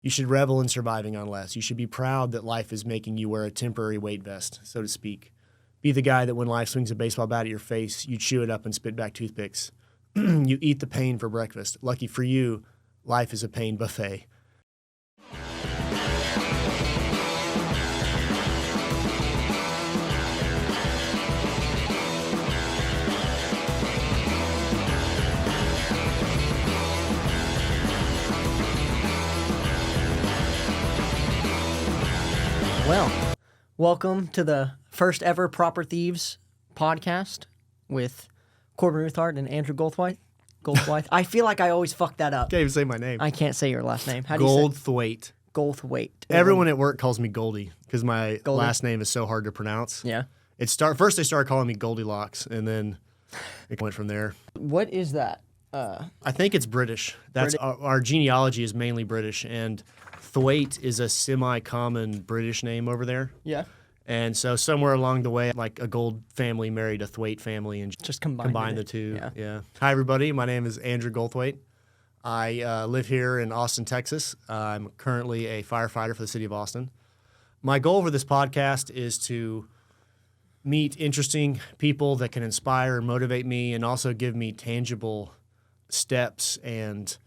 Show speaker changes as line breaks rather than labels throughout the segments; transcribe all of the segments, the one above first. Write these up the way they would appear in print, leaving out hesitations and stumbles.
You should revel in surviving on less. You should be proud that life is making you wear a temporary weight vest, so to speak. Be the guy that when life swings a baseball bat at your face, you chew it up and spit back toothpicks. You eat the pain for breakfast. Lucky for you, life is a pain buffet.
Well, welcome to the first ever ProperThieves podcast with Corbin and Andrew Goldthwait. I feel like I always fuck that up.
Can't even say my name.
I can't say your last name. How do you say it?
Goldthwait.
Goldthwait.
Everyone at work calls me Goldie because my last name is so hard to pronounce.
Yeah.
First they started calling me Goldilocks, and then it went from there.
What is that?
I think it's British. That's our genealogy is mainly British, and Thwaite is a semi-common British name over there.
Yeah.
And so somewhere along the way, like a Gold family married a Thwaite family and
just combine
the two.
Yeah.
Hi, everybody. My name is Andrew Goldthwait. I live here in Austin, Texas. I'm currently a firefighter for the city of Austin. My goal for this podcast is to meet interesting people that can inspire and motivate me and also give me tangible steps and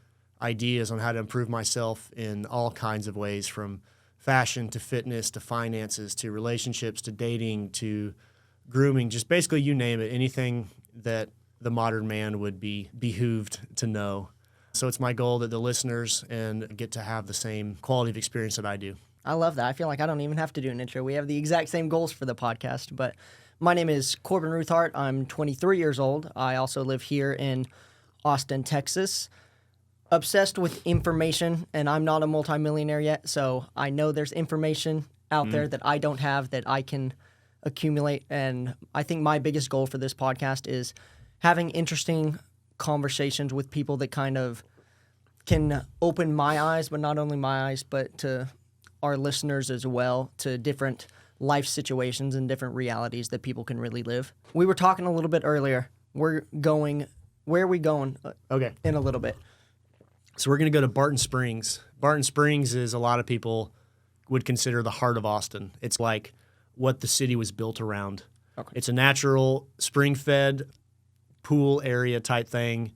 ideas on how to improve myself in all kinds of ways, from fashion to fitness to finances to relationships to dating to grooming, just basically you name it, anything that the modern man would be behooved to know. So it's my goal that the listeners and get to have the same quality of experience that I do.
I love that. I feel like I don't even have to do an intro. We have the exact same goals for the podcast. But my name is Corbin Ruthart. I'm 23 years old. I also live here in Austin, Texas. Obsessed with information, and I'm not a multimillionaire yet, so I know there's information out there that I don't have that I can accumulate. And I think my biggest goal for this podcast is having interesting conversations with people that kind of can open my eyes, but not only my eyes, but to our listeners as well, to different life situations and different realities that people can really live. We were talking a little bit earlier. Where are we going?
Okay.
In a little bit.
So we're going to go to Barton Springs. Barton Springs is a lot of people would consider the heart of Austin. It's like what the city was built around.
Okay.
It's a natural spring-fed pool area type thing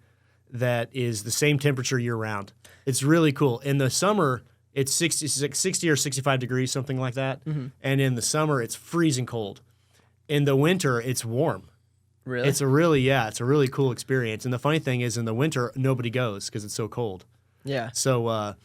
that is the same temperature year-round. It's really cool. In the summer, it's 60 or 65 degrees, something like that. Mm-hmm. And in the summer, it's freezing cold. In the winter, it's warm.
Really?
It's a really cool experience. And the funny thing is, in the winter, nobody goes because it's so cold.
Yeah.
So,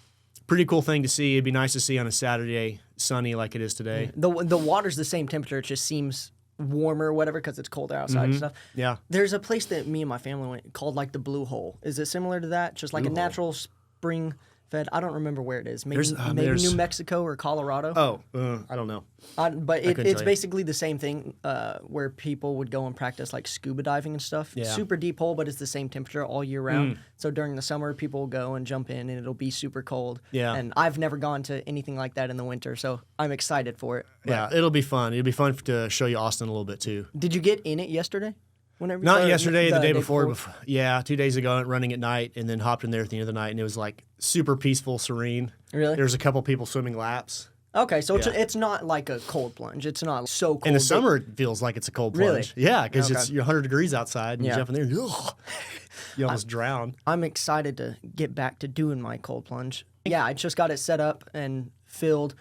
pretty cool thing to see. It'd be nice to see on a Saturday, sunny like it is today.
The water's the same temperature. It just seems warmer or whatever because it's colder outside and stuff.
Yeah.
There's a place that me and my family went called like the Blue Hole. Is it similar to that? Just like a natural spring fed. I don't remember where it is. Maybe New Mexico or Colorado.
I don't know.
But it's basically the same thing where people would go and practice like scuba diving and stuff.
Yeah.
Super deep hole, but it's the same temperature all year round. So during the summer, people will go and jump in and it'll be super cold.
Yeah.
And I've never gone to anything like that in the winter, so I'm excited for it.
Yeah, it'll be fun. It'll be fun to show you Austin a little bit too.
Did you get in it yesterday?
Not yesterday, the day before. Yeah, 2 days ago, running at night, and then hopped in there at the end of the night, and it was like super peaceful, serene.
Really?
There's a couple people swimming laps.
Okay, so it's not like a cold plunge. It's not so cold.
In the summer, it feels like it's a cold plunge.
Really?
Yeah, because it's 100 degrees outside, and you jump in there, and you almost drown.
I'm excited to get back to doing my cold plunge. Yeah, I just got it set up and filled.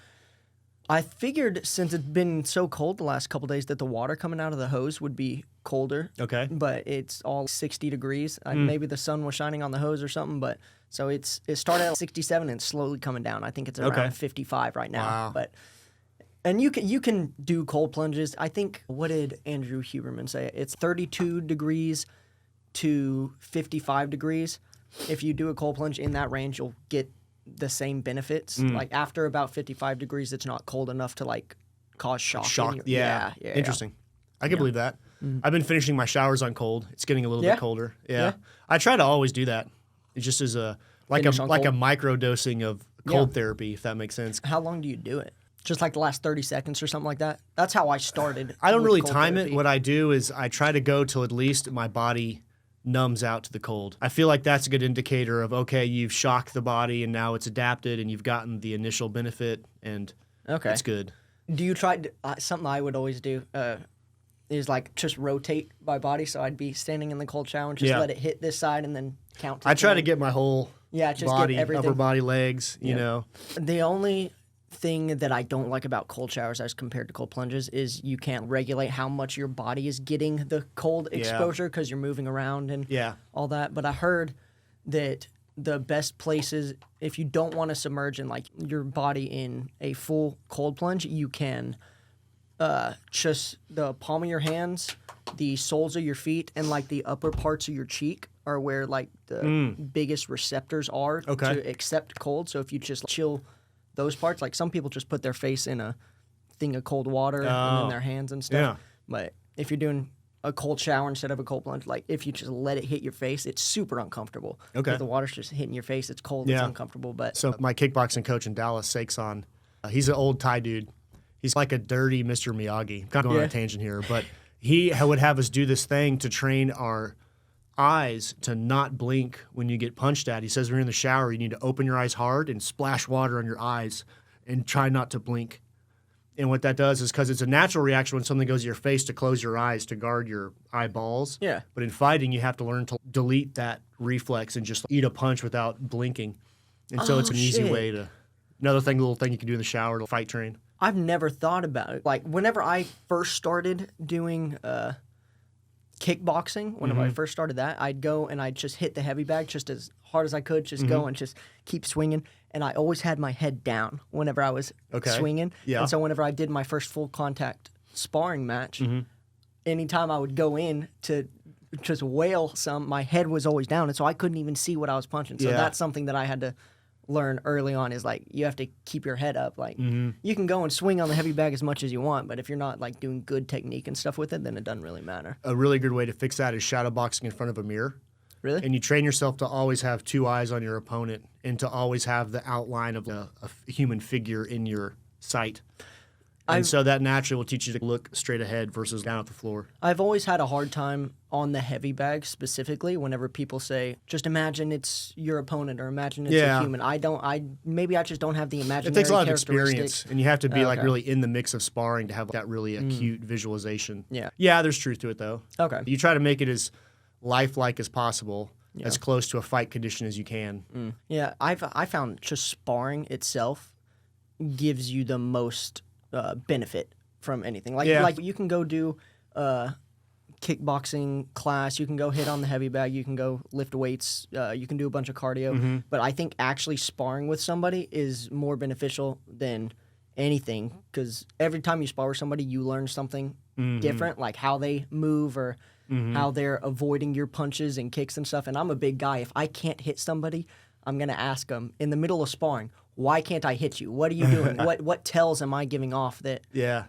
I figured since it's been so cold the last couple days that the water coming out of the hose would be colder.
Okay.
But it's all 60 degrees. Maybe the sun was shining on the hose or something, but so it started at 67 and slowly coming down. I think it's around 55 right now.
Wow.
And you can do cold plunges. I think, what did Andrew Huberman say? It's 32 degrees to 55 degrees. If you do a cold plunge in that range, you'll get the same benefits. Like after about 55 degrees, it's not cold enough to like cause shock.
Yeah. Interesting. I can believe that. I've been finishing my showers on cold. It's getting a little bit colder. Yeah. I try to always do that. It just is a micro dosing of cold therapy, if that makes sense.
How long do you do it? Just like the last 30 seconds or something like that? That's how I started.
I don't really time it. What I do is I try to go till at least my body numbs out to the cold. I feel like that's a good indicator of, okay, you've shocked the body and now it's adapted and you've gotten the initial benefit and it's good.
Do you try something I would always do is like just rotate my body, so I'd be standing in the cold shower and just let it hit this side and then count to
I try
10.
to get my whole
just
body,
get everything.
upper body, legs, you know.
The only thing that I don't like about cold showers as compared to cold plunges is you can't regulate how much your body is getting the cold exposure because you're moving around and all that. But I heard that the best places, if you don't want to submerge in like your body in a full cold plunge, you can just the palm of your hands, the soles of your feet, and like the upper parts of your cheek are where like the biggest receptors are to accept cold. So if you just chill those parts, like some people just put their face in a thing of cold water and then their hands and stuff. But if you're doing a cold shower instead of a cold plunge, like if you just let it hit your face, it's super uncomfortable. Because the water's just hitting your face, it's cold, it's uncomfortable. But
so my kickboxing coach in Dallas, Sakeson, he's an old Thai dude. He's like a dirty Mr. Miyagi. I'm kind of going on a tangent here, but he would have us do this thing to train our eyes to not blink when you get punched at. He says when you're in the shower, you need to open your eyes hard and splash water on your eyes and try not to blink. And what that does is because it's a natural reaction when something goes to your face to close your eyes to guard your eyeballs.
Yeah.
But in fighting, you have to learn to delete that reflex and just eat a punch without blinking. And so it's an easy way to, little thing you can do in the shower to fight train.
I've never thought about it. Like whenever I first started doing kickboxing, whenever I first started that, I'd go and I'd just hit the heavy bag just as hard as I could, just go and just keep swinging. And I always had my head down whenever I was swinging. Yeah. And so whenever I did my first full contact sparring match, anytime I would go in to just wail some, my head was always down. And so I couldn't even see what I was punching. So that's something that I had to learn early on is like you have to keep your head up. Like you can go and swing on the heavy bag as much as you want, but if you're not like doing good technique and stuff with it, then it doesn't really matter. A
really good way to fix that is shadow boxing in front of a mirror.
Really?
And you train yourself to always have two eyes on your opponent and to always have the outline of a human figure in your sight. And so that naturally will teach you to look straight ahead versus down at the floor.
I've always had a hard time on the heavy bag specifically whenever people say, just imagine it's your opponent or imagine it's a human. Maybe I just don't have the imaginary.
It takes a lot of experience, and you have to be like really in the mix of sparring to have that really acute visualization. Yeah, there's truth to it though.
Okay.
You try to make it as lifelike as possible, as close to a fight condition as you can.
Yeah, I found just sparring itself gives you the most benefit from anything. Like you can go do a kickboxing class, you can go hit on the heavy bag, you can go lift weights, you can do a bunch of cardio. But I think actually sparring with somebody is more beneficial than anything because every time you spar with somebody, you learn something different, like how they move or how they're avoiding your punches and kicks and stuff. And I'm a big guy. If I can't hit somebody, I'm going to ask them in the middle of sparring, why can't I hit you? What are you doing? What tells am I giving off that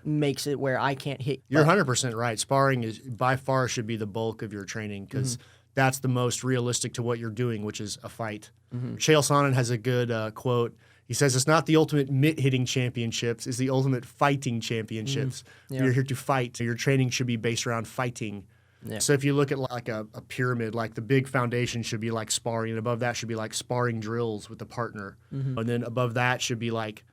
makes it where I can't hit?
You're 100% right. Sparring is by far should be the bulk of your training because that's the most realistic to what you're doing, which is a fight. Chael Sonnen has a good quote. He says, it's not the ultimate mitt-hitting championships, it's the ultimate fighting championships. You're here to fight. Your training should be based around fighting. So if you look at like a pyramid, like the big foundation should be like sparring, and above that should be like sparring drills with the partner. And then above that should be like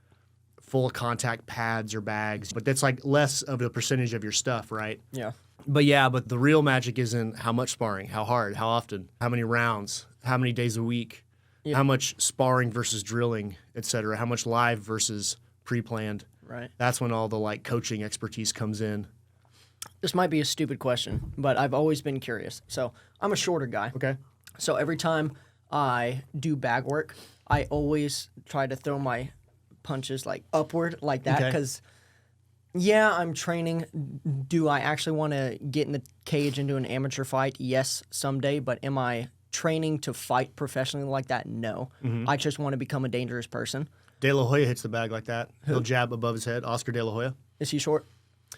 full contact pads or bags. But that's like less of a percentage of your stuff, right? But the real magic is in how much sparring, how hard, how often, how many rounds, how many days a week, how much sparring versus drilling, et cetera, how much live versus pre-planned.
Right.
That's when all the like coaching expertise comes in.
This might be a stupid question, but I've always been curious. So I'm a shorter guy.
Okay.
So every time I do bag work, I always try to throw my punches like upward like that because, I'm training. Do I actually want to get in the cage and do an amateur fight? Yes, someday. But am I training to fight professionally like that? No. I just want to become a dangerous person.
De La Hoya hits the bag like that. He'll jab above his head. Oscar De La Hoya.
Is he short?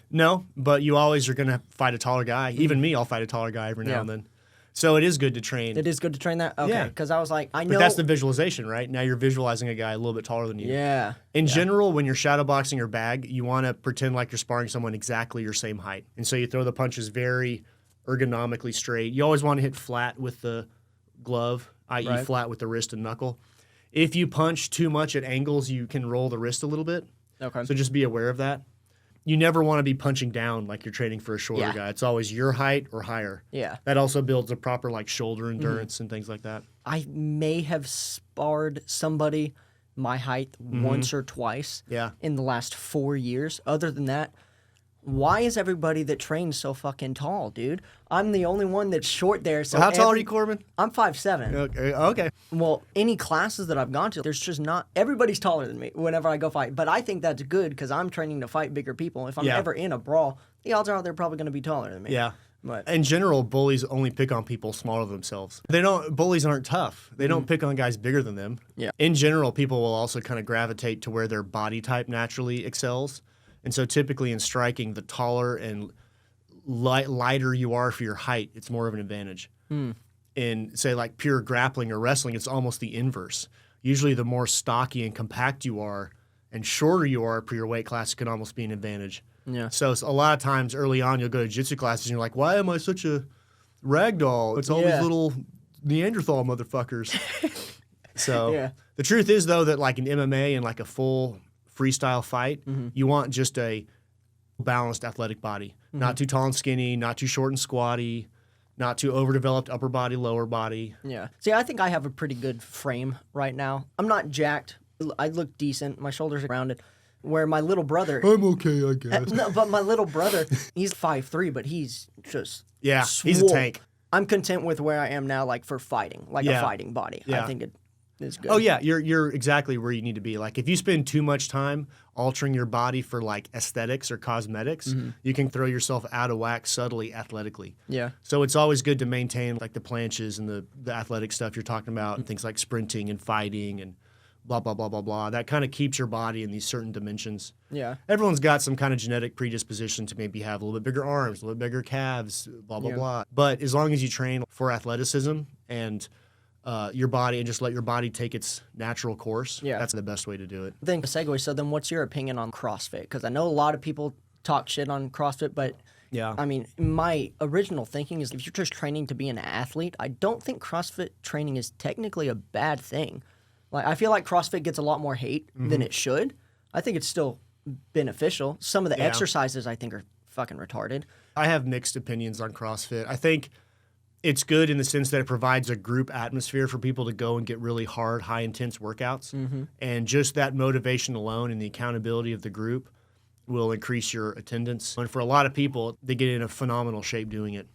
No, but you always are going to fight a taller guy. Even me, I'll fight a taller guy every now and then. So it is good to train.
It is good to train that? Okay, because I was like, I know.
But that's the visualization, right? Now you're visualizing a guy a little bit taller than you.
Yeah.
In general, when you're shadowboxing or bag, you want to pretend like you're sparring someone exactly your same height. And so you throw the punches very ergonomically straight. You always want to hit flat with the glove, i.e.
Right.
flat with the wrist and knuckle. If you punch too much at angles, you can roll the wrist a little bit.
Okay.
So just be aware of that. You never want to be punching down like you're training for a shorter
Yeah.
guy. It's always your height or higher.
Yeah.
That also builds a proper like shoulder endurance and things like that.
I may have sparred somebody my height once or twice
Yeah.
in the last 4 years. Other than that, why is everybody that trains so fucking tall, dude? I'm the only one that's short there. So
How tall are you, Corbin?
I'm 5'7".
Okay.
Well, any classes that I've gone to, there's just not everybody's taller than me whenever I go fight. But I think that's good because I'm training to fight bigger people. If I'm
Yeah.
ever in a brawl, the odds are they're probably going to be taller than me.
Yeah.
But
In general, bullies only pick on people smaller than themselves. Bullies aren't tough. They don't pick on guys bigger than them.
Yeah.
In general, people will also kind of gravitate to where their body type naturally excels. And so typically in striking, the taller and lighter you are for your height, it's more of an advantage. In, say, like pure grappling or wrestling, it's almost the inverse. Usually the more stocky and compact you are and shorter you are per your weight class, it can almost be an advantage.
yeah.
So a lot of times early on, you'll go to jiu-jitsu classes and you're like, why am I such a ragdoll? It's all
Yeah.
these little Neanderthal motherfuckers. So
Yeah.
the truth is, though, that like in MMA and like a full freestyle fight, you want just a balanced athletic body. Not too tall and skinny, not too short and squatty, not too overdeveloped upper body, lower body.
Yeah. See, I think I have a pretty good frame right now. I'm not jacked. I look decent. My shoulders are rounded. Where my little brother,
I'm okay, I guess.
no, but my little brother, he's 5'3", but he's just
Yeah, he's a
swole.
tank.
I'm content with where I am now, like for fighting, like
Yeah.
a fighting body.
Yeah.
I think it is good.
Oh yeah, you're exactly where you need to be. Like if you spend too much time altering your body for like aesthetics or cosmetics, you can throw yourself out of whack subtly athletically.
Yeah.
So it's always good to maintain like the planches and the athletic stuff you're talking about, and things like sprinting and fighting and blah blah blah blah blah. That kind of keeps your body in these certain dimensions.
Yeah.
Everyone's got some kind of genetic predisposition to maybe have a little bit bigger arms, a little bit bigger calves, blah blah
Yeah.
blah. But as long as you train for athleticism and your body and just let your body take its natural course,
Yeah.
that's the best way to do it.
Then segue. So then, what's your opinion on CrossFit? Because I know a lot of people talk shit on CrossFit, but
Yeah.
I mean, my original thinking is if you're just training to be an athlete, I don't think CrossFit training is technically a bad thing. Like, I feel like CrossFit gets a lot more hate than it should. I think it's still beneficial. Some of the
Yeah.
exercises I think are fucking retarded.
I have mixed opinions on CrossFit. I think it's good in the sense that it provides a group atmosphere for people to go and get really hard, high intense workouts. And just that motivation alone and the accountability of the group will increase your attendance. And for a lot of people, they get in a phenomenal shape doing it.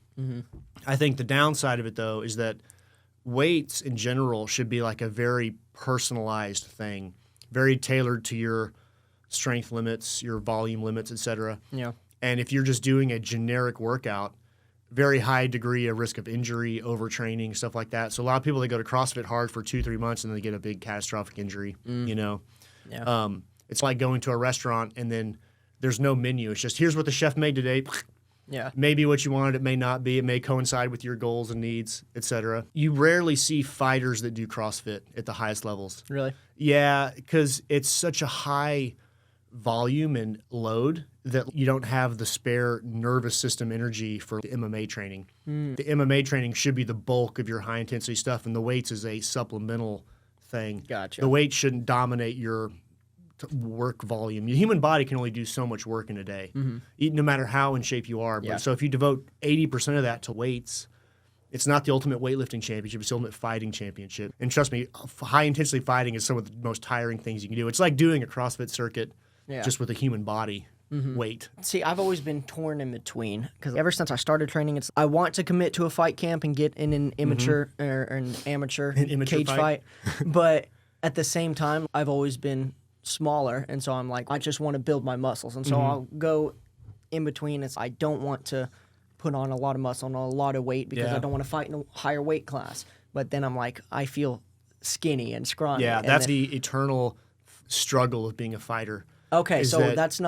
I think the downside of it, though, is that weights in general should be like a very personalized thing, very tailored to your strength limits, your volume limits, etc.
Yeah.
And if you're just doing a generic workout, very high degree of risk of injury, overtraining, stuff like that. So a lot of people, they go to CrossFit hard for 2-3 months and they get a big catastrophic injury, you know?
Yeah.
It's like going to a restaurant and then there's no menu. It's just, here's what the chef made today.
Yeah.
Maybe what you wanted, it may not be. It may coincide with your goals and needs, etc. You rarely see fighters that do CrossFit at the highest levels.
Really?
Yeah, because it's such a high volume and load that you don't have the spare nervous system energy for the MMA training. The MMA training should be the bulk of your high intensity stuff, and the weights is a supplemental thing.
Gotcha.
The weight shouldn't dominate your work volume. Your human body can only do so much work in a day, no matter how in shape you are. But
Yeah.
so if you devote 80% of that to weights, it's not the ultimate weightlifting championship. It's the ultimate fighting championship. And trust me, high intensity fighting is some of the most tiring things you can do. It's like doing a CrossFit circuit
Yeah.
just with a human body weight.
See, I've always been torn in between because ever since I started training, I want to commit to a fight camp and get in an immature or an amateur
immature
cage
fight.
fight. But at the same time, I've always been smaller, and so I'm like, I just want to build my muscles, and so I'll go in between. I don't want to put on a lot of muscle and a lot of weight because
Yeah.
I don't want to fight in a higher weight class. But then I'm like, I feel skinny and scrawny.
Yeah,
and
that's
then-
the eternal struggle of being a fighter.
okay.
is
So
that-
that's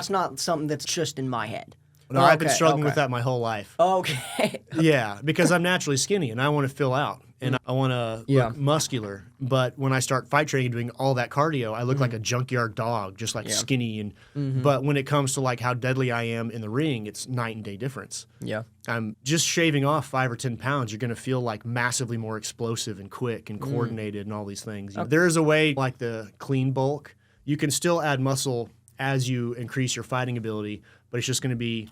not something that's just in my head.
No, I've been struggling with that my whole life.
Okay.
Yeah, because I'm naturally skinny and I want to fill out and I want to look muscular. But when I start fight training, doing all that cardio, I look like a junkyard dog, just like skinny. And but when it comes to like how deadly I am in the ring, it's night and day difference.
Yeah.
I'm just shaving off 5 or 10 pounds. You're going to feel like massively more explosive and quick and coordinated and all these things. There is a way, like the clean bulk, you can still add muscle as you increase your fighting ability, but it's just going to be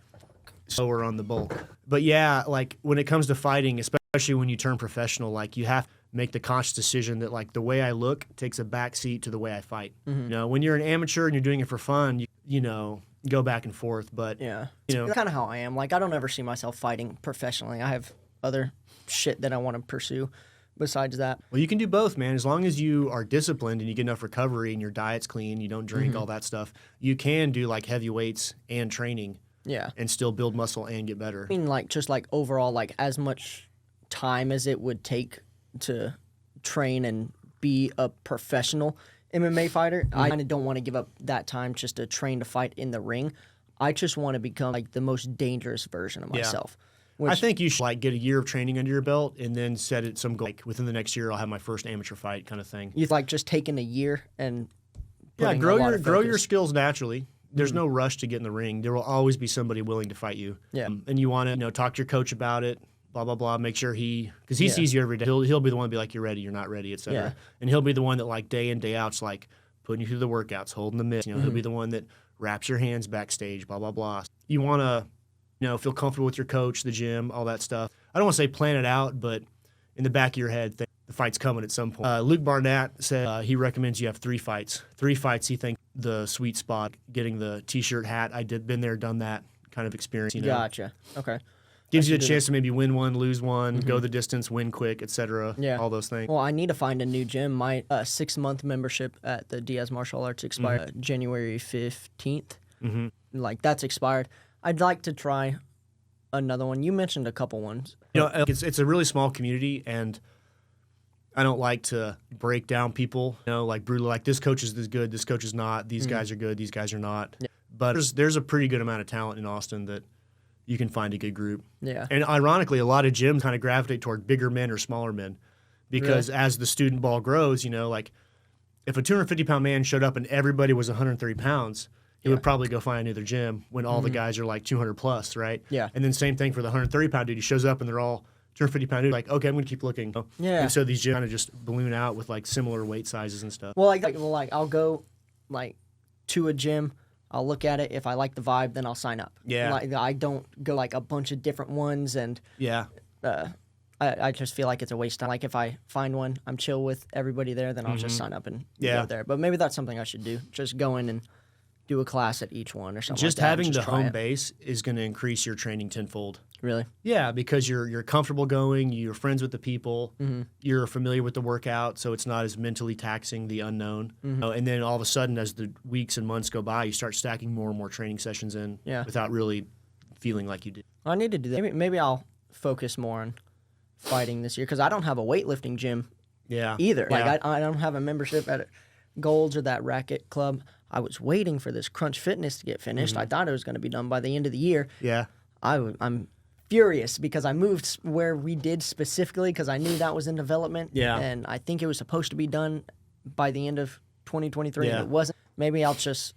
slower on the bulk. But yeah, like when it comes to fighting, especially when you turn professional, like you have to make the conscious decision that like the way I look takes a back seat to the way I fight. You know, when you're an amateur and you're doing it for fun, you know, go back and forth. But you know,
that's kind of how I am. Like I don't ever see myself fighting professionally. I have other shit that I want to pursue besides that.
Well, you can do both, man. As long as you are disciplined and you get enough recovery and your diet's clean, you don't drink all that stuff, you can do like heavy weights and training.
Yeah.
And still build muscle and get better.
I mean, like, just like overall, like, as much time as it would take to train and be a professional MMA fighter, I kind of don't want to give up that time just to train to fight in the ring. I just want to become, like, the most dangerous version of myself.
I think you should, like, get a year of training under your belt and then set it some goal. Like, within the next year, I'll have my first amateur fight kind of thing.
You've, like, just taken a year and
grow your skills naturally. There's no rush to get in the ring. There will always be somebody willing to fight you.
Yeah.
And you want to, you know, talk to your coach about it, blah, blah, blah. Make sure because he sees you every day. He'll be the one to be like, you're ready, you're not ready, et cetera.
Yeah.
And he'll be the one that like day in, day out's like putting you through the workouts, holding the mitts. You know, he'll be the one that wraps your hands backstage, blah, blah, blah. You want to, you know, feel comfortable with your coach, the gym, all that stuff. I don't want to say plan it out, but in the back of your head, the fight's coming at some point. Luke Barnett said he recommends you have 3 fights. 3 fights, he thinks the sweet spot, getting the T-shirt hat. Been there, done that kind of experience. You know?
Gotcha. Okay.
Gives you the chance to maybe win one, lose one, go the distance, win quick, etc.
Yeah.
All those things.
Well, I need to find a new gym. My 6-month membership at the Diaz Martial Arts expired January 15th. Like, that's expired. I'd like to try another one. You mentioned a couple ones.
You know, it's a really small community, and I don't like to break down people, you know, like brutally, like this coach is this good, this coach is not, these guys are good, these guys are not. Yeah. But there's a pretty good amount of talent in Austin that you can find a good group.
Yeah.
And ironically, a lot of gyms kind of gravitate toward bigger men or smaller men because as the student ball grows, you know, like if a 250-pound man showed up and everybody was 130 pounds, he would probably go find another gym when all the guys are like 200 plus, right?
Yeah.
And then same thing for the 130-pound dude. He shows up and they're all 250-pound dude. Like, okay, I'm going to keep looking.
Yeah.
And so these gyms kind of just balloon out with like similar weight sizes and stuff.
Well, like I'll go like to a gym. I'll look at it. If I like the vibe, then I'll sign up.
Yeah.
Like I don't go like a bunch of different ones, and I just feel like it's a waste of time. Like if I find one, I'm chill with everybody there, then I'll just sign up and go there. But maybe that's something I should do. Just go in and do a class at each one or something.
Just
like that,
having the home base is going to increase your training tenfold.
Really?
Yeah, because you're comfortable going, you're friends with the people, you're familiar with the workout, so it's not as mentally taxing, the unknown. And then all of a sudden, as the weeks and months go by, you start stacking more and more training sessions in without really feeling like you did.
I need to do that. Maybe I'll focus more on fighting this year because I don't have a weightlifting gym either. Like I don't have a membership at Gold's or that racket club. I was waiting for this Crunch Fitness to get finished. I thought it was going to be done by the end of the year.
Yeah.
I'm furious because I moved where we did specifically because I knew that was in development.
Yeah.
And I think it was supposed to be done by the end of 2023.
Yeah.
And it wasn't. Maybe I'll just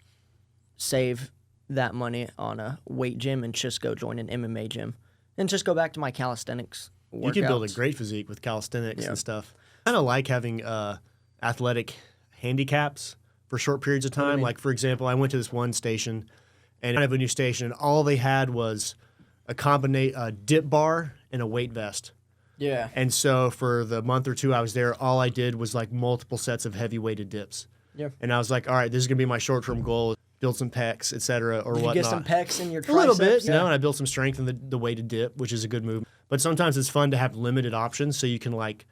save that money on a weight gym and just go join an MMA gym and just go back to my calisthenics workouts.
You can build a great physique with calisthenics and stuff. I kind of like having athletic handicaps for short periods of time. Like, for example, I went to this one station, and I have a new station, and all they had was a dip bar and a weight vest.
Yeah.
And so for the month or two I was there, all I did was like multiple sets of heavy weighted dips.
Yeah.
And I was like, all right, this is going to be my short-term goal, build some pecs, et cetera, or whatnot.
You get some pecs in your triceps?
A little bit, you know, and I built some strength in the weighted dip, which is a good move. But sometimes it's fun to have limited options so you can like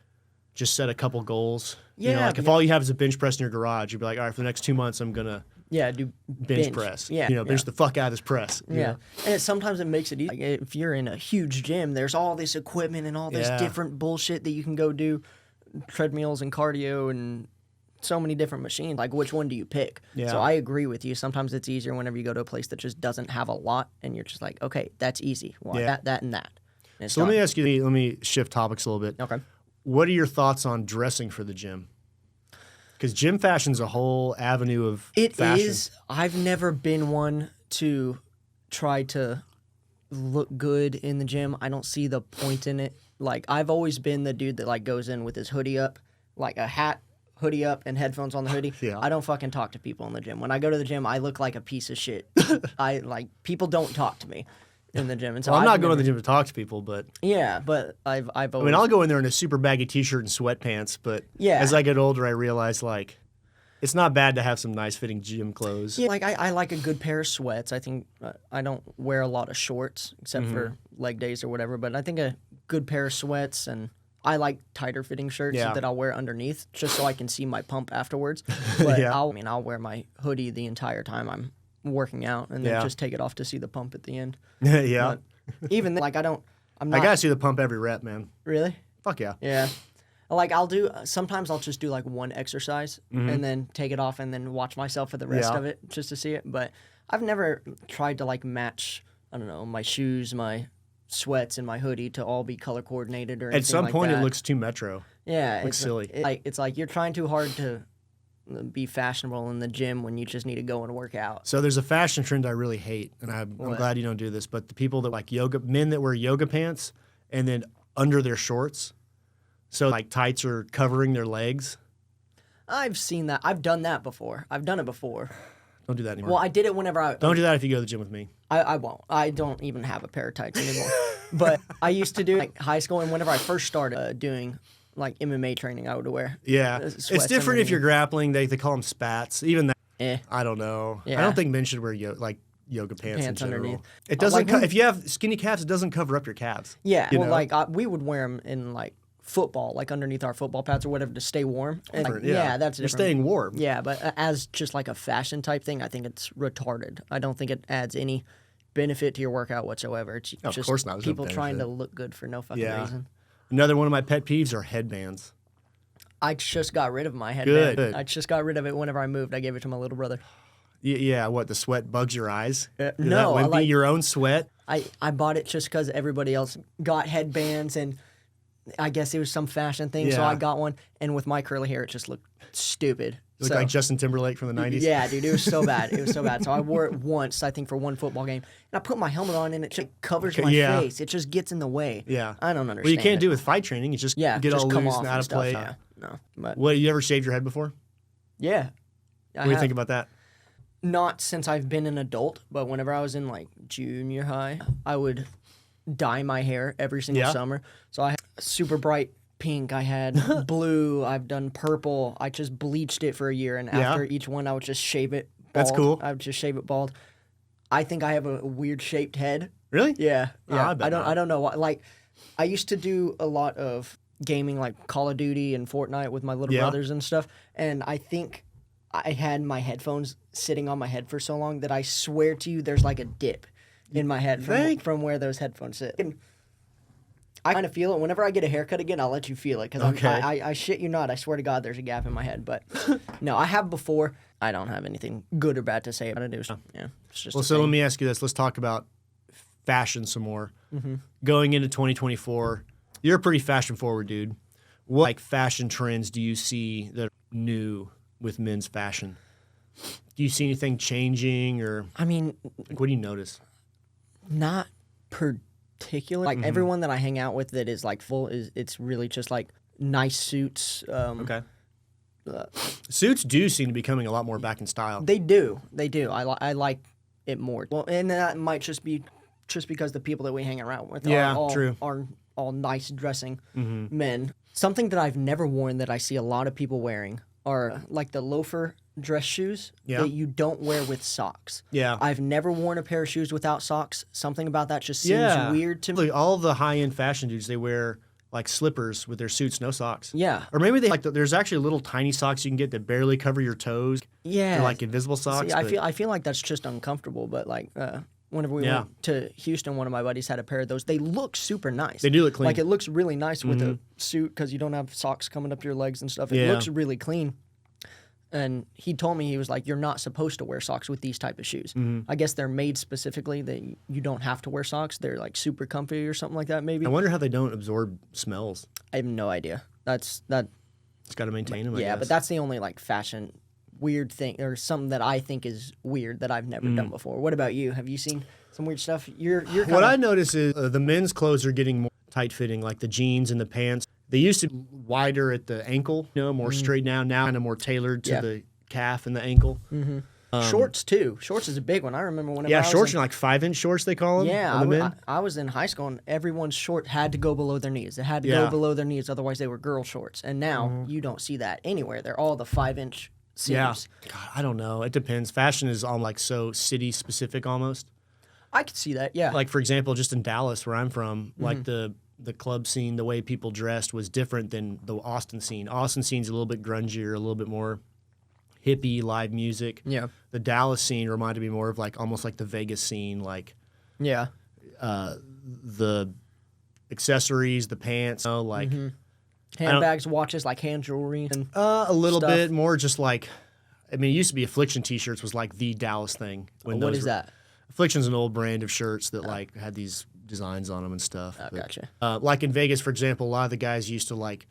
just set a couple goals.
Yeah.
You know, like if all you have is a bench press in your garage, you'd be like, all right, for the next 2 months, I'm going to
do
bench press.
Yeah.
You know, bench the fuck out of this press.
Yeah. And sometimes it makes it easy. Like if you're in a huge gym, there's all this equipment and all this different bullshit that you can go do, treadmills and cardio and so many different machines. Like, which one do you pick?
Yeah.
So I agree with you. Sometimes it's easier whenever you go to a place that just doesn't have a lot, and you're just like, okay, that's easy. Well,
Yeah.
that, and that. And it's
So let me
done.
ask you, let me shift topics a little bit.
Okay.
What are your thoughts on dressing for the gym? Because gym fashion's a whole avenue of
It
fashion.
is. I've never been one to try to look good in the gym. I don't see the point in it. Like, I've always been the dude that like goes in with his hoodie up, like a hat, hoodie up, and headphones on the hoodie.
Yeah.
I don't fucking talk to people in the gym. When I go to the gym, I look like a piece of shit. People don't talk to me in the gym. And so
Well, I'm
I've
not going to
never-
the gym to talk to people, but
Yeah, but I've
I
always.
mean, I'll go in there in a super baggy t-shirt and sweatpants. But
Yeah.
as I get older, I realize like it's not bad to have some nice fitting gym clothes.
Yeah, like I like a good pair of sweats. I think I don't wear a lot of shorts except
Mm-hmm.
for leg days or whatever. But I think a good pair of sweats, and I like tighter fitting shirts
Yeah.
that I'll wear underneath just so I can see my pump afterwards. But
Yeah.
I'll wear my hoodie the entire time I'm working out, and then
Yeah.
just take it off to see the pump at the end.
Yeah.
But even then, like I'm
I
not
gotta see the pump every rep, man.
really.
Fuck yeah.
Yeah. Like sometimes I'll just do like one exercise and then take it off and then watch myself for the rest
Mm-hmm. Yeah.
of it just to see it. But I've never tried to like match, I don't know, my shoes, my sweats, and my hoodie to all be color coordinated or anything
At some
like
point,
that.
it looks too metro.
yeah,
looks silly.
It's like you're trying too hard to be fashionable in the gym when you just need to go and work out.
So there's a fashion trend I really hate, and I'm
What?
glad you don't do this. But the people that like men that wear yoga pants and then under their shorts, so like tights are covering their legs.
I've seen that. I've done that before. I've done it before.
Don't do that anymore.
Well, I did it whenever
Don't do that if you go to the gym with me.
I won't. I don't even have a pair of tights anymore. But I used to do like high school, and whenever I first started doing like MMA training, I would wear.
Yeah,
sweats
it's different if
underneath.
you're grappling. They call them spats. Even that,
Eh.
I don't know. I
Yeah.
don't think men should wear yoga pants in
Pants
general.
underneath.
It doesn't.
like when-
If you have skinny calves, it doesn't cover up your calves.
Yeah.
You
Well,
know?
like we would wear them in like football, like underneath our football pads or whatever to stay warm. And, like, yeah, that's
you're
different.
staying warm.
Yeah, but as just like a fashion type thing, I think it's retarded. I don't think it adds any benefit to your workout whatsoever. It's
Of
just
course not. There's no
people trying to
benefit.
look good for no fucking
Yeah.
reason.
Another one of my pet peeves are headbands.
I just got rid of my headband.
Good.
I just got rid of it whenever I moved. I gave it to my little brother.
Yeah, what, the sweat bugs your eyes? You're
no,
that
I
wimpy,
like-
your own sweat.
I bought it just because everybody else got headbands, and I guess it was some fashion thing, so
Yeah.
I got one. And with my curly hair, it just looked stupid.
You look like Justin Timberlake from the 90s.
Yeah, dude, it was so bad. It was so bad. So I wore it once, I think, for one football game, and I put my helmet on, and it just covers my
Yeah.
face. It just gets in the way.
Yeah.
I don't understand.
Well, you can't
it.
do it with fight training. You just
Yeah,
get
just
all
come
loose
off
and
and
out of
stuff.
play.
Yeah, no, but
What, you ever shaved your head before?
yeah.
What do you think about that?
Not since I've been an adult, but whenever I was in like junior high, I would dye my hair every single
Yeah.
summer. So I had super bright pink, I had blue, I've done purple. I just bleached it for a year, and
Yeah.
after each one, I would just shave it bald.
That's cool.
I would just shave it bald. I think I have a weird shaped head.
Really?
Yeah,
Oh,
yeah.
I bet not.
I don't know why. Like, I used to do a lot of gaming, like Call of Duty and Fortnite with my little
Yeah.
brothers and stuff. And I think I had my headphones sitting on my head for so long that I swear to you, there's like a dip in my head from where those headphones sit. And I kind of feel it. Whenever I get a haircut again, I'll let you feel it because
Okay.
I shit you not. I swear to God, there's a gap in my head. But no, I have before. I don't have anything good or bad to say about it. It was, yeah, it's just
Well,
a
so
thing.
let me ask you this. Let's talk about fashion some more. Going into 2024, you're a pretty fashion forward dude. What like fashion trends do you see that are new with men's fashion? Do you see anything changing, or
I mean,
like, what do you notice?
not particular. Like everyone that I hang out with that is like full is it's really just like nice suits.
Okay. Suits do seem to be coming a lot more back in style.
They do. I like it more. Well, and that might just be just because the people that we hang around with
Yeah,
are all,
true.
are all nice dressing men. Something that I've never worn that I see a lot of people wearing are like the loafer dress shoes
Yeah.
that you don't wear with socks.
Yeah.
I've never worn a pair of shoes without socks. Something about that just seems
Yeah.
weird to me.
Like, all the high-end fashion dudes, they wear like slippers with their suits, no socks.
Yeah.
Or maybe they like there's actually little tiny socks you can get that barely cover your toes.
Yeah.
They're like invisible socks.
See,
but-
I feel like that's just uncomfortable. But like whenever we
Yeah.
went to Houston, one of my buddies had a pair of those. They look super nice.
They do look clean.
Like it looks really nice with a suit because you don't have socks coming up your legs and stuff. It
Yeah.
looks really clean. And he told me, he was like, you're not supposed to wear socks with these type of shoes. I guess they're made specifically that you don't have to wear socks. They're like super comfy or something like that, maybe.
I wonder how they don't absorb smells.
I have no idea. That.
It's got to maintain them, I
Yeah,
guess.
but that's the only like fashion weird thing or something that I think is weird that I've never done before. What about you? Have you seen some weird stuff? You're
What I notice is the men's clothes are getting more tight fitting, like the jeans and the pants. They used to be wider at the ankle, more straight now kind of more tailored to the calf and the ankle.
shorts too. Shorts is a big one. I remember whenever
Yeah,
I was
shorts are like 5-inch shorts, they call them.
Yeah,
on the men.
I was in high school and everyone's short had to go below their knees. It had to go below their knees, otherwise they were girl shorts. And now you don't see that anywhere. They're all the 5-inch seams.
Yeah. God, I don't know. It depends. Fashion is all like so city specific almost.
I could see that, yeah.
Like, for example, just in Dallas, where I'm from, like the club scene, the way people dressed was different than the Austin scene. Austin scene's a little bit grungier, a little bit more hippie, live music.
Yeah.
The Dallas scene reminded me more of like almost like the Vegas scene, like
Yeah.
the accessories, the pants, like
Handbags, watches, like hand jewelry. And
a little
stuff.
bit more just like, I mean, it used to be Affliction t-shirts was like the Dallas thing. When
what
those
is
were-
that?
Affliction's an old brand of shirts that like had these designs on them and stuff.
Oh, gotcha.
Like in Vegas, for example, a lot of the guys used to like,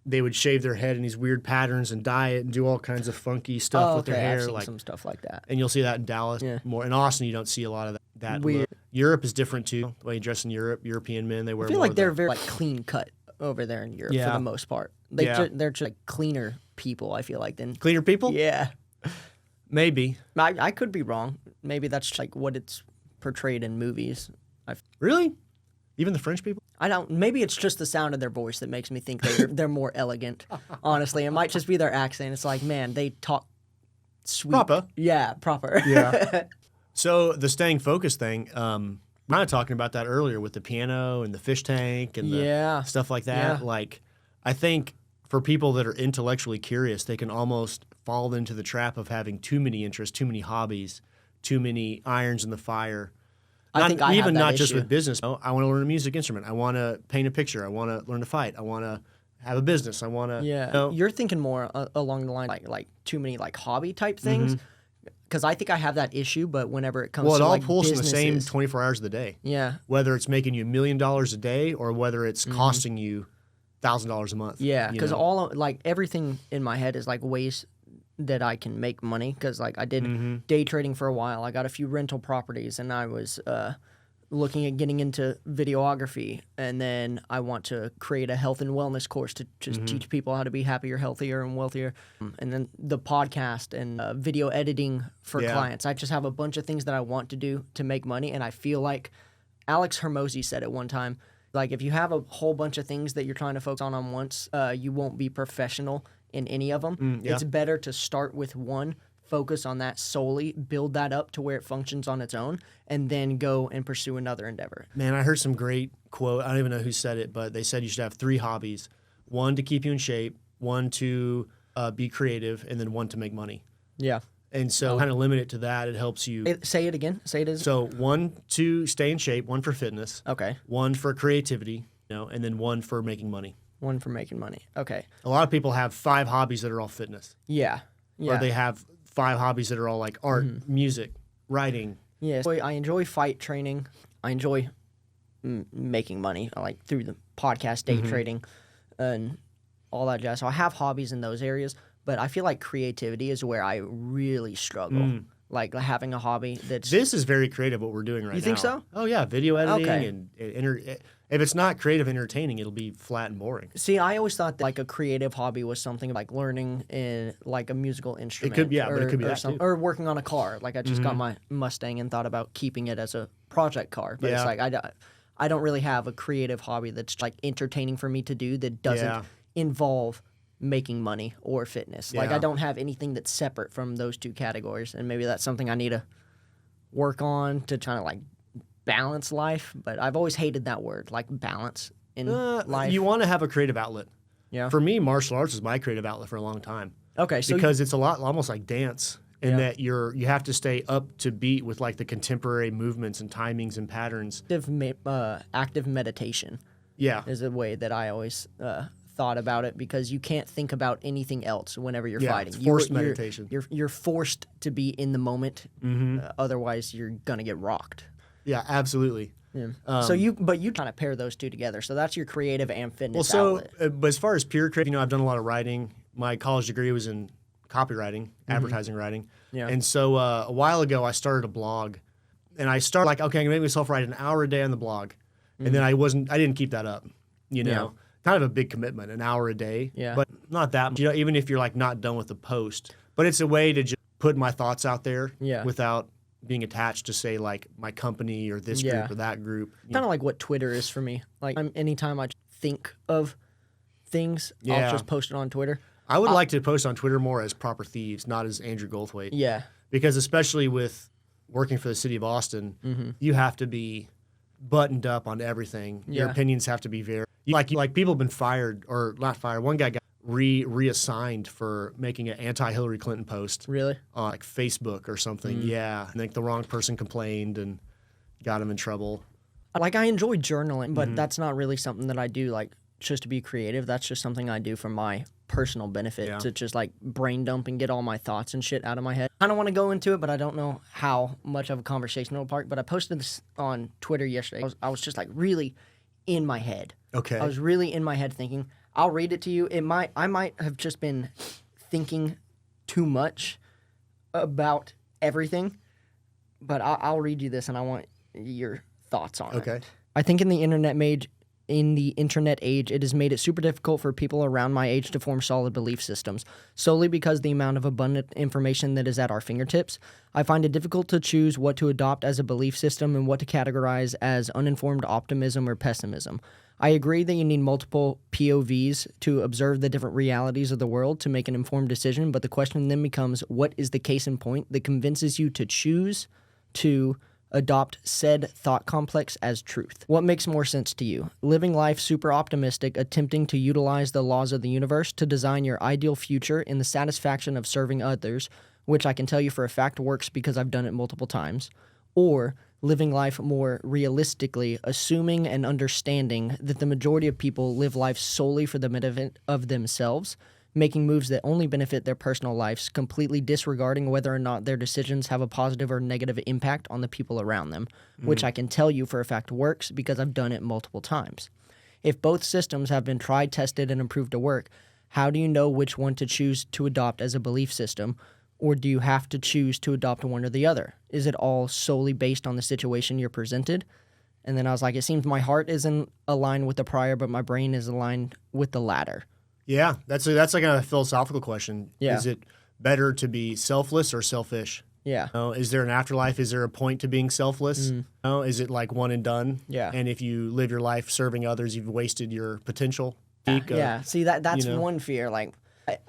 they would shave their head in these weird patterns and dye it and do all kinds of funky stuff
Oh,
with
okay.
their hair.
I've seen
Like,
some stuff like that.
and you'll see that in Dallas
Yeah.
more. In Austin, you don't see a lot of that
Weird.
look. Europe is different too. The way you dress in Europe, European men, they wear
I feel
more
like
of
they're
the-
very like clean cut over there in Europe for
Yeah.
the most part. They
Yeah.
they're just like cleaner people, I feel like, than
cleaner people.
Yeah.
Maybe.
I could be wrong. Maybe that's like what it's portrayed in movies.
Really? Even the French people?
I don't. Maybe it's just the sound of their voice that makes me think they're more elegant. Honestly, it might just be their accent. It's like, man, they talk sweet.
Proper.
Yeah, proper.
Yeah. So the staying focused thing, we're kind of talking about that earlier with the piano and the fish tank and the
Yeah.
stuff like that.
Yeah.
Like, I think for people that are intellectually curious, they can almost fall into the trap of having too many interests, too many hobbies, too many irons in the fire.
I think I have
even
that
not just
issue.
with business. Oh, I want to learn a music instrument. I want to paint a picture. I want to learn to fight. I want to have a business. I want to.
Yeah, you're thinking more along the line like too many like hobby type things. Because I think I have that issue, but whenever it comes
Well, it
to
all
like
pulls in the same
businesses-
24 hours of the day.
Yeah,
Whether it's making you $1 million a day or whether it's costing you $1,000 a month.
yeah.
you
Because
know?
all like everything in my head is like ways that I can make money. Because like I did day trading for a while. I got a few rental properties, and I was looking at getting into videography, and then I want to create a health and wellness course to just teach people how to be happier, healthier, and wealthier. And then the podcast and video editing for
Yeah.
clients. I just have a bunch of things that I want to do to make money, and I feel like Alex Hermosi said it one time. Like, if you have a whole bunch of things that you're trying to focus on once, you won't be professional in any of them.
yeah.
It's better to start with one, focus on that solely, build that up to where it functions on its own, and then go and pursue another endeavor.
Man, I heard some great quote. I don't even know who said it, but they said you should have 3 hobbies: one to keep you in shape, one to be creative, and then one to make money.
Yeah.
And so, kind of limit it to that. It helps you.
Say it again. Say it as.
So, one to stay in shape, one for fitness,
Okay.
one for creativity, and then one for making money.
One for making money. Okay.
A lot of people have 5 hobbies that are all fitness,
Yeah. Yeah.
or they have 5 hobbies that are all like art, music, writing.
Yes. I enjoy fight training. I enjoy making money, like through the podcast, day trading, and all that jazz. So I have hobbies in those areas, but I feel like creativity is where I really struggle. Like having a hobby that's
This is very creative what we're doing right now.
You think so?
Oh yeah, video editing
Okay.
and if it's not creative entertaining, it'll be flat and boring.
See, I always thought that like a creative hobby was something like learning in like a musical instrument.
yeah, but it could be
or
that too.
or working on a car. Like I just got my Mustang and thought about keeping it as a project car. But it's
Yeah.
like I don't really have a creative hobby that's like entertaining for me to do that doesn't
Yeah.
involve making money or fitness. Like
Yeah.
I don't have anything that's separate from those two categories, and maybe that's something I need to work on to try to like balance life. But I've always hated that word, like balance in life.
You want to have a creative outlet.
Yeah.
For me, martial arts was my creative outlet for a long time
Okay, so
because it's a lot almost like dance in
Yeah.
that you have to stay up to beat with like the contemporary movements and timings and patterns.
active meditation
Yeah.
is a way that I always thought about it because you can't think about anything else whenever you're fighting.
It's forced meditation.
You're forced to be in the moment. Otherwise, you're gonna get rocked.
Yeah, absolutely.
Yeah. But you kind of pair those two together. So that's your creative and fitness
Well,
outlet.
but as far as pure creative, I've done a lot of writing. My college degree was in copywriting, advertising writing.
Yeah.
And so a while ago, I started a blog, and I started like, okay, I'm gonna make myself write an hour a day on the blog, and then I didn't keep that up. Kind of a big commitment, an hour a day.
Yeah.
But not that much. Even if you're like not done with the post, but it's a way to just put my thoughts out there without being attached to say like my company or this group or that group.
Kind of like what Twitter is for me. Like anytime I think of things, I'll just post it on Twitter.
I would like to post on Twitter more as ProperThieves, not as Andrew Goldthwait.
Yeah.
Because especially with working for the city of Austin, you have to be buttoned up on everything. Your opinions have to be very like people have been fired or not fired. One guy got reassigned for making an anti-Hillary Clinton post.
Really?
On like Facebook or something. Yeah. And like the wrong person complained and got him in trouble.
Like I enjoy journaling, but that's not really something that I do like just to be creative. That's just something I do for my personal benefit to just like brain dump and get all my thoughts and shit out of my head. I don't want to go into it, but I don't know how much of a conversation it'll part. But I posted this on Twitter yesterday. I was just like really in my head.
Okay.
I was really in my head thinking, I'll read it to you. I might have just been thinking too much about everything, but I'll read you this and I want your thoughts on it.
Okay.
I think in the internet age, it has made it super difficult for people around my age to form solid belief systems, solely because the amount of abundant information that is at our fingertips. I find it difficult to choose what to adopt as a belief system and what to categorize as uninformed optimism or pessimism. I agree that you need multiple POVs to observe the different realities of the world to make an informed decision, but the question then becomes, what is the case in point that convinces you to choose to adopt said thought complex as truth? What makes more sense to you? Living life super optimistic, attempting to utilize the laws of the universe to design your ideal future in the satisfaction of serving others, which I can tell you for a fact works because I've done it multiple times, or living life more realistically, assuming and understanding that the majority of people live life solely for the benefit of themselves, making moves that only benefit their personal lives, completely disregarding whether or not their decisions have a positive or negative impact on the people around them, which I can tell you for a fact works because I've done it multiple times. If both systems have been tried, tested, and approved to work, how do you know which one to choose to adopt as a belief system, or do you have to choose to adopt one or the other? Is it all solely based on the situation you're presented? And then I was like, it seems my heart isn't aligned with the prior, but my brain is aligned with the latter.
Yeah, that's like a philosophical question.
Yeah.
Is it better to be selfless or selfish?
Yeah.
Is there an afterlife? Is there a point to being selfless? Is it like one and done?
Yeah.
And if you live your life serving others, you've wasted your potential.
Yeah. See, that's one fear. Like,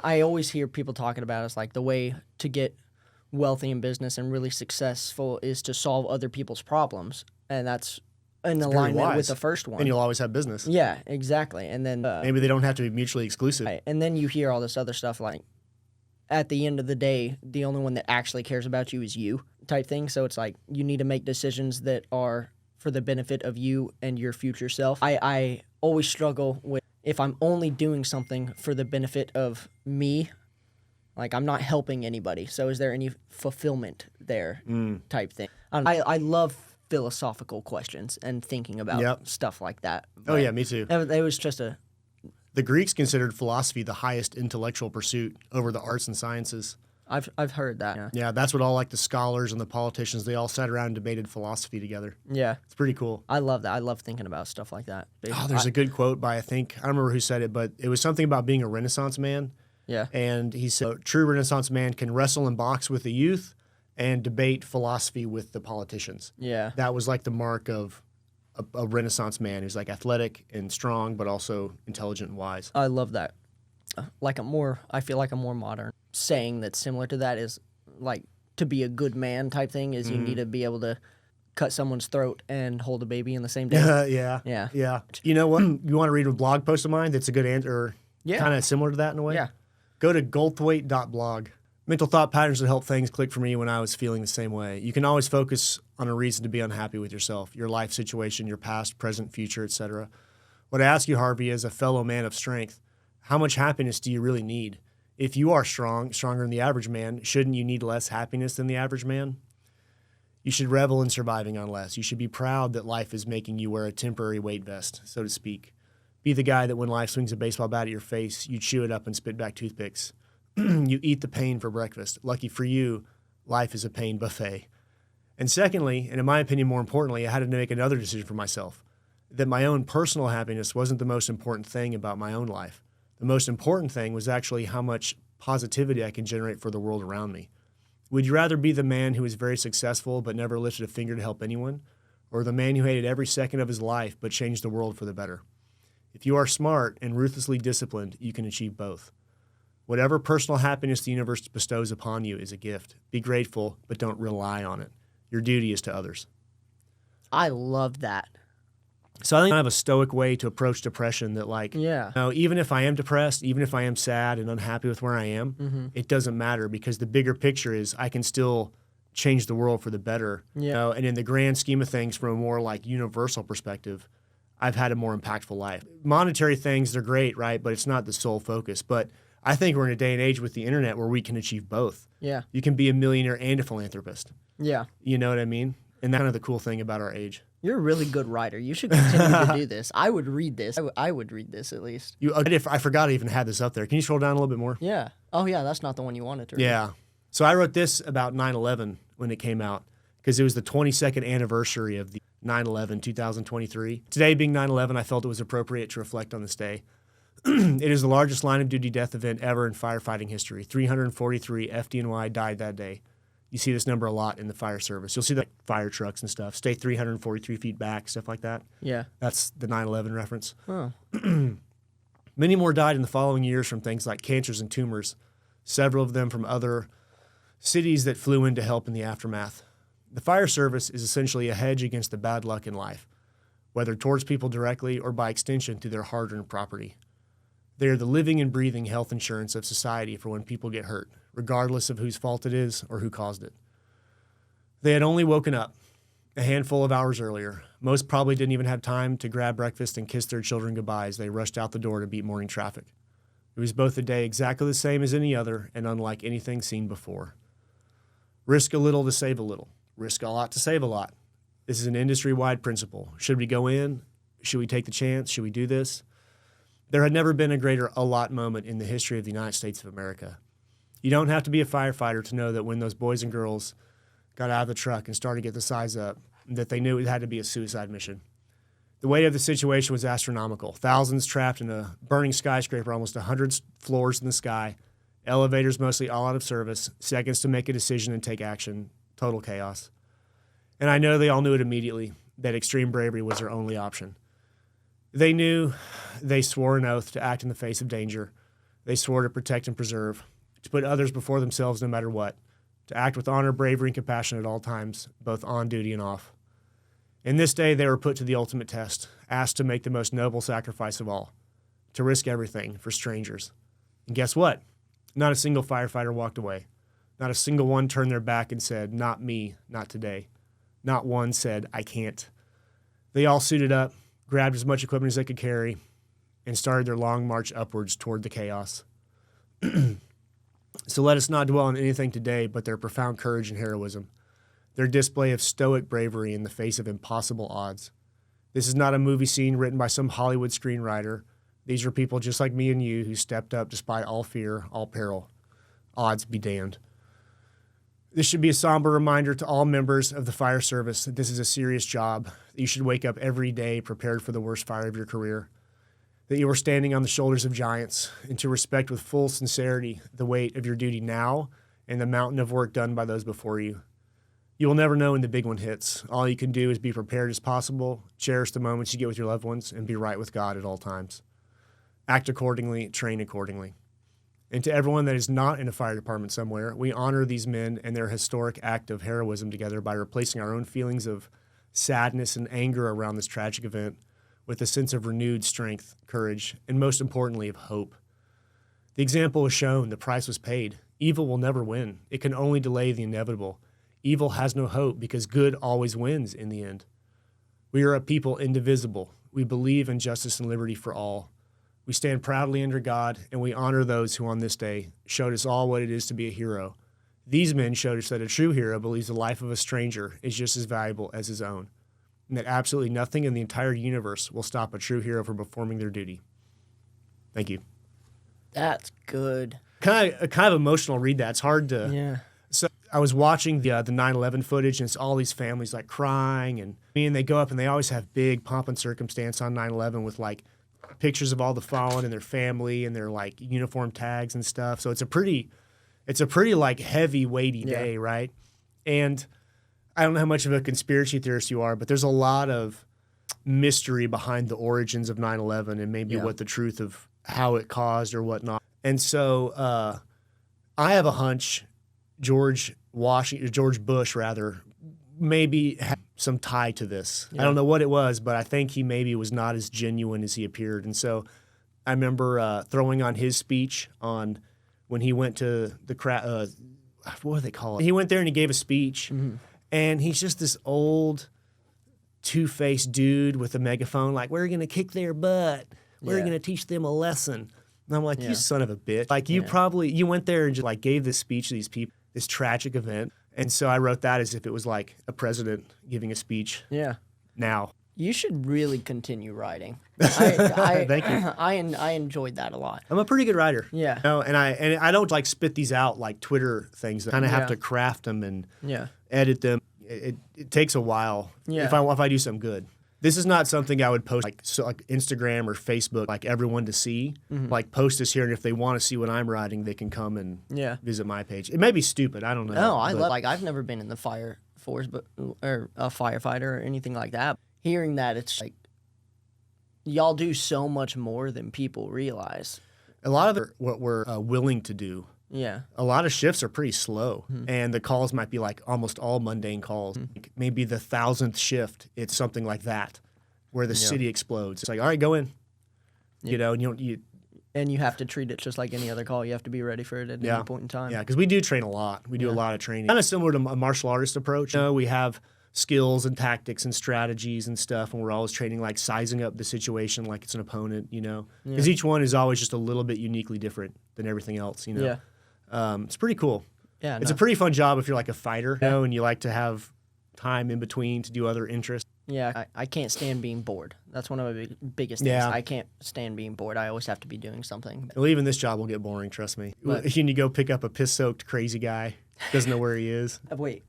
I always hear people talking about it's like the way to get wealthy in business and really successful is to solve other people's problems. And that's in alignment with the first one.
And you'll always have business.
Yeah, exactly. And then
maybe they don't have to be mutually exclusive.
Right. And then you hear all this other stuff like, at the end of the day, the only one that actually cares about you is you type thing. So it's like you need to make decisions that are for the benefit of you and your future self. I always struggle with if I'm only doing something for the benefit of me, like I'm not helping anybody. So is there any fulfillment there type thing? I love philosophical questions and thinking about stuff like that.
Oh, yeah, me too.
It was just
The Greeks considered philosophy the highest intellectual pursuit over the arts and sciences.
I've heard that.
Yeah, that's what all like the scholars and the politicians, they all sat around and debated philosophy together.
Yeah.
It's pretty cool.
I love that. I love thinking about stuff like that.
Oh, there's a good quote by, I don't remember who said it, but it was something about being a Renaissance man.
Yeah.
And he said, a true Renaissance man can wrestle and box with the youth and debate philosophy with the politicians.
Yeah.
That was like the mark of a Renaissance man who's like athletic and strong, but also intelligent and wise.
I love that. I feel like a more modern saying that's similar to that is like to be a good man type thing is you need to be able to cut someone's throat and hold a baby in the same day.
Yeah. You know what? You want to read a blog post of mine that's a good answer, kind of similar to that in a way?
Yeah.
Go to goldthwait.blog. Mental thought patterns that help things click for me when I was feeling the same way. You can always focus on a reason to be unhappy with yourself, your life situation, your past, present, future, etc. What I ask you, Harvey, as a fellow man of strength, How much happiness do you really need? If you are stronger than the average man, shouldn't you need less happiness than the average man? You should revel in surviving on less. You should be proud that life is making you wear a temporary weight vest, so to speak. Be the guy that when life swings a baseball bat at your face, you chew it up and spit back toothpicks. You eat the pain for breakfast. Lucky for you, life is a pain buffet. And secondly, and in my opinion more importantly, I had to make another decision for myself, that my own personal happiness wasn't the most important thing about my own life. The most important thing was actually how much positivity I can generate for the world around me. Would you rather be the man who was very successful but never lifted a finger to help anyone, or the man who hated every second of his life but changed the world for the better? If you are smart and ruthlessly disciplined, you can achieve both. Whatever personal happiness the universe bestows upon you is a gift. Be grateful, but don't rely on it. Your duty is to others.
I love that.
So I think I have a stoic way to approach depression that
Yeah.
you know, even if I am depressed, even if I am sad and unhappy with where I am, it doesn't matter because the bigger picture is I can still change the world for the better.
Yeah.
You know, and in the grand scheme of things, from a more universal perspective, I've had a more impactful life. Monetary things, they're great, right? But it's not the sole focus. But I think we're in a day and age with the internet where we can achieve both.
Yeah.
You can be a millionaire and a philanthropist.
Yeah.
You know what I mean? And that's kind of the cool thing about our age.
You're a really good writer. You should continue to do this. I would read this. I would read this at least.
I forgot I even had this up there. Can you scroll down a little bit more?
Yeah. Oh, yeah. That's not the one you wanted to read.
Yeah. So I wrote this about 9/11 when it came out because it was the 22nd anniversary of the 9/11, 2023. Today being 9/11, I felt it was appropriate to reflect on this day. It is the largest line of duty death event ever in firefighting history. 343 FDNY died that day. You see this number a lot in the fire service. You'll see the fire trucks and stuff. Stay 343 feet back, stuff like that.
Yeah.
That's the 9/11 reference.
Oh.
Many more died in the following years from things like cancers and tumors, several of them from other cities that flew in to help in the aftermath. The fire service is essentially a hedge against the bad luck in life, whether towards people directly or by extension through their hard-earned property. They are the living and breathing health insurance of society for when people get hurt, regardless of whose fault it is or who caused it. They had only woken up a handful of hours earlier. Most probably didn't even have time to grab breakfast and kiss their children goodbye as they rushed out the door to beat morning traffic. It was both a day exactly the same as any other and unlike anything seen before. Risk a little to save a little. Risk a lot to save a lot. This is an industry-wide principle. Should we go in? Should we take the chance? Should we do this? There had never been a greater a lot moment in the history of the United States of America. You don't have to be a firefighter to know that when those boys and girls got out of the truck and started to get the size up, that they knew it had to be a suicide mission. The weight of the situation was astronomical. Thousands trapped in a burning skyscraper, almost 100 floors in the sky, elevators mostly all out of service, seconds to make a decision and take action, total chaos. And I know they all knew it immediately, that extreme bravery was their only option. They knew, they swore an oath to act in the face of danger. They swore to protect and preserve, to put others before themselves no matter what, to act with honor, bravery, and compassion at all times, both on duty and off. In this day, they were put to the ultimate test, asked to make the most noble sacrifice of all, to risk everything for strangers. And guess what? Not a single firefighter walked away. Not a single one turned their back and said, "Not me, not today." Not one said, "I can't." They all suited up, grabbed as much equipment as they could carry, and started their long march upwards toward the chaos. So let us not dwell on anything today but their profound courage and heroism, their display of stoic bravery in the face of impossible odds. This is not a movie scene written by some Hollywood screenwriter. These are people just like me and you who stepped up despite all fear, all peril. Odds be damned. This should be a somber reminder to all members of the fire service that this is a serious job, that you should wake up every day prepared for the worst fire of your career, that you are standing on the shoulders of giants, and to respect with full sincerity the weight of your duty now and the mountain of work done by those before you. You will never know when the big one hits. All you can do is be prepared as possible, cherish the moments you get with your loved ones, and be right with God at all times. Act accordingly, train accordingly. And to everyone that is not in a fire department somewhere, we honor these men and their historic act of heroism together by replacing our own feelings of sadness and anger around this tragic event with a sense of renewed strength, courage, and most importantly, of hope. The example was shown, the price was paid. Evil will never win. It can only delay the inevitable. Evil has no hope because good always wins in the end. We are a people indivisible. We believe in justice and liberty for all. We stand proudly under God, and we honor those who on this day showed us all what it is to be a hero. These men showed us that a true hero believes the life of a stranger is just as valuable as his own, and that absolutely nothing in the entire universe will stop a true hero from performing their duty. Thank you.
That's good.
Kind of emotional read that. It's hard to...
Yeah.
So I was watching the 9/11 footage, and it's all these families like crying, and they go up and they always have big pomp and circumstance on 9/11 with like pictures of all the fallen and their family and their like uniform tags and stuff. So it's a pretty like heavy, weighty day, right? And I don't know how much of a conspiracy theorist you are, but there's a lot of mystery behind the origins of 9/11 and maybe what the truth of how it caused or whatnot. And so I have a hunch George Bush maybe had some tie to this. I don't know what it was, but I think he maybe was not as genuine as he appeared. And so I remember throwing on his speech on when he went to the crowd. What do they call it? He went there and he gave a speech, and he's just this old, two-faced dude with a megaphone, like, we're going to kick their butt. We're going to teach them a lesson. And I'm like, you son of a bitch. Like, you went there and just like gave this speech to these people, this tragic event. And so I wrote that as if it was like a president giving a speech. Yeah. Now.
You should really continue writing. Thank you. I enjoyed that a lot.
I'm a pretty good writer.
Yeah.
And I don't like spit these out like Twitter things. I kind of have to craft them and edit them. It takes a while if I do something good. This is not something I would post like Instagram or Facebook, like everyone to see. Like post this here, and if they want to see what I'm writing, they can come and visit my page. It may be stupid, I don't know.
No, I've never been in the fire force, or a firefighter or anything like that. Hearing that, it's like y'all do so much more than people realize.
A lot of it, what we're willing to do.
Yeah.
A lot of shifts are pretty slow, and the calls might be like almost all mundane calls. Like maybe the 1,000th shift, it's something like that, where the city explodes. It's like, all right, go in. You know,
and you have to treat it just like any other call. You have to be ready for it at any point in time.
Yeah, because we do train a lot. We do a lot of training. Kind of similar to a martial artist approach. You know, we have skills and tactics and strategies and stuff, and we're always training like sizing up the situation like it's an opponent, you know. Because each one is always just a little bit uniquely different than everything else, you know. Yeah. It's pretty cool. Yeah, it's a pretty fun job if you're like a fighter, you know, and you like to have time in between to do other interests.
Yeah, I can't stand being bored. That's one of my biggest things. I can't stand being bored. I always have to be doing something.
Well, even this job will get boring, trust me. But, you go pick up a piss-soaked crazy guy, doesn't know where he is.
Wait,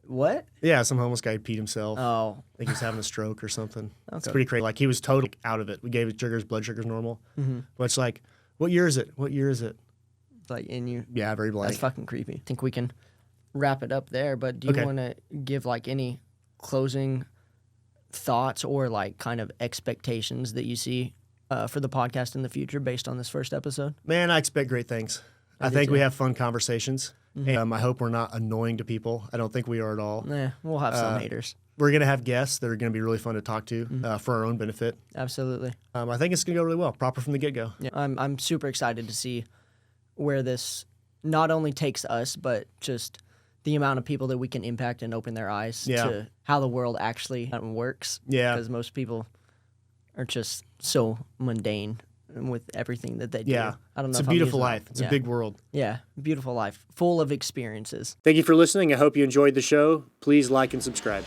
what?
Yeah, some homeless guy peed himself.
Oh.
I think he was having a stroke or something. Okay. It's pretty crazy. Like, he was totally out of it. We gave his blood sugar's normal. But it's like, what year is it? What year is it?
Like in you.
Yeah, very blank.
That's fucking creepy. I think we can wrap it up there, but do you want to give like any closing thoughts or like kind of expectations that you see for the podcast in the future based on this first episode?
Man, I expect great things. I think we have fun conversations. And I hope we're not annoying to people. I don't think we are at all.
Nah, we'll have some haters.
We're going to have guests that are going to be really fun to talk to for our own benefit.
Absolutely.
I think it's going to go really well, proper from the get-go.
Yeah, I'm super excited to see where this not only takes us, but just the amount of people that we can impact and open their eyes to how the world actually works. Yeah. Because most people are just so mundane with everything that they do.
Yeah.
I don't know.
It's a beautiful life. It's a big world.
Yeah. Beautiful life. Full of experiences.
Thank you for listening. I hope you enjoyed the show. Please like and subscribe.